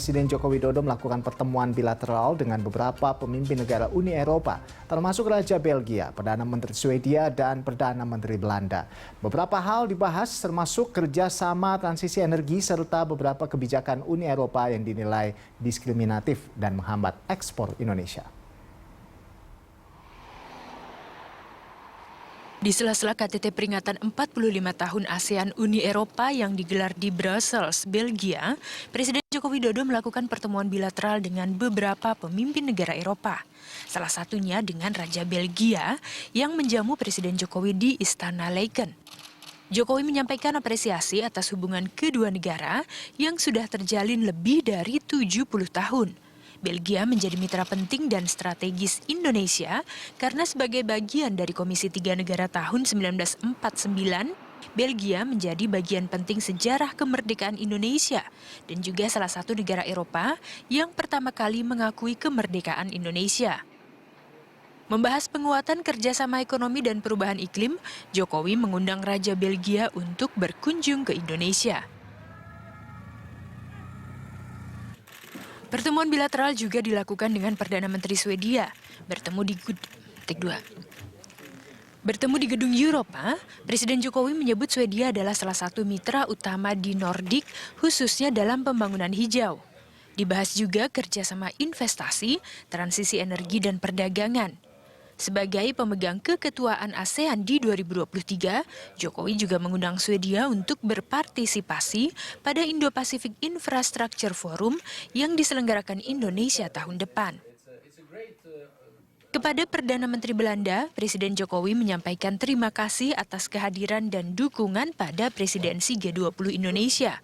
Presiden Joko Widodo melakukan pertemuan bilateral dengan beberapa pemimpin negara Uni Eropa, termasuk Raja Belgia, Perdana Menteri Swedia, dan Perdana Menteri Belanda. Beberapa hal dibahas termasuk kerjasama transisi energi serta beberapa kebijakan Uni Eropa yang dinilai diskriminatif dan menghambat ekspor Indonesia. Di sela-sela KTT peringatan 45 tahun ASEAN Uni Eropa yang digelar di Brussels, Belgia, Presiden Joko Widodo melakukan pertemuan bilateral dengan beberapa pemimpin negara Eropa. Salah satunya dengan Raja Belgia yang menjamu Presiden Jokowi di Istana Laken. Jokowi menyampaikan apresiasi atas hubungan kedua negara yang sudah terjalin lebih dari 70 tahun. Belgia menjadi mitra penting dan strategis Indonesia karena sebagai bagian dari Komisi 3 Negara tahun 1949, Belgia menjadi bagian penting sejarah kemerdekaan Indonesia dan juga salah satu negara Eropa yang pertama kali mengakui kemerdekaan Indonesia. Membahas penguatan kerjasama ekonomi dan perubahan iklim, Jokowi mengundang Raja Belgia untuk berkunjung ke Indonesia. Pertemuan bilateral juga dilakukan dengan Perdana Menteri Swedia. Bertemu di gedung Eropa, Presiden Jokowi menyebut Swedia adalah salah satu mitra utama di Nordik, khususnya dalam pembangunan hijau. Dibahas juga kerjasama investasi, transisi energi, dan perdagangan. Sebagai pemegang keketuaan ASEAN di 2023, Jokowi juga mengundang Swedia untuk berpartisipasi pada Indo-Pacific Infrastructure Forum yang diselenggarakan Indonesia tahun depan. Kepada Perdana Menteri Belanda, Presiden Jokowi menyampaikan terima kasih atas kehadiran dan dukungan pada presidensi G20 Indonesia.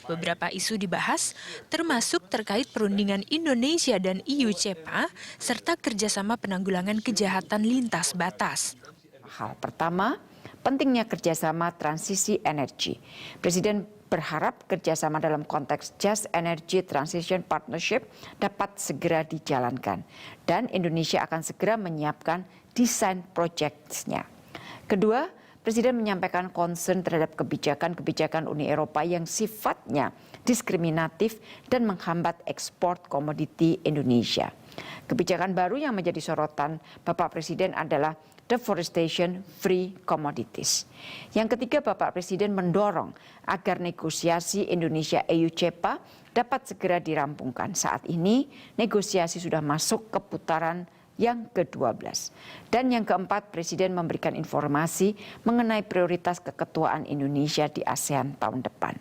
Beberapa isu dibahas, termasuk terkait perundingan Indonesia dan EU-CEPA, serta kerjasama penanggulangan kejahatan lintas batas. Hal pertama, pentingnya kerjasama transisi energi. Presiden berharap kerjasama dalam konteks Just Energy Transition Partnership dapat segera dijalankan, dan Indonesia akan segera menyiapkan desain proyeknya. Kedua, Presiden menyampaikan concern terhadap kebijakan-kebijakan Uni Eropa yang sifatnya diskriminatif dan menghambat ekspor komoditi Indonesia. Kebijakan baru yang menjadi sorotan Bapak Presiden adalah deforestation free commodities. Yang ketiga, Bapak Presiden mendorong agar negosiasi Indonesia-EU-CEPA dapat segera dirampungkan. Saat ini negosiasi sudah masuk ke putaran yang ke-12. Dan yang keempat, Presiden memberikan informasi mengenai prioritas keketuaan Indonesia di ASEAN tahun depan.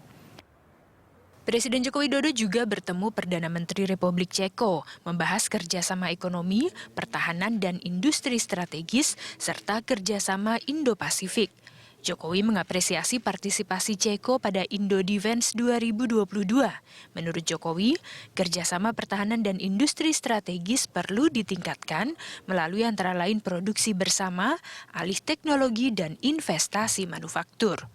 Presiden Joko Widodo juga bertemu Perdana Menteri Republik Ceko, membahas kerjasama ekonomi, pertahanan, dan industri strategis, serta kerjasama Indo-Pasifik. Jokowi mengapresiasi partisipasi Ceko pada Indo-Defense 2022. Menurut Jokowi, kerjasama pertahanan dan industri strategis perlu ditingkatkan melalui antara lain produksi bersama, alih teknologi, dan investasi manufaktur.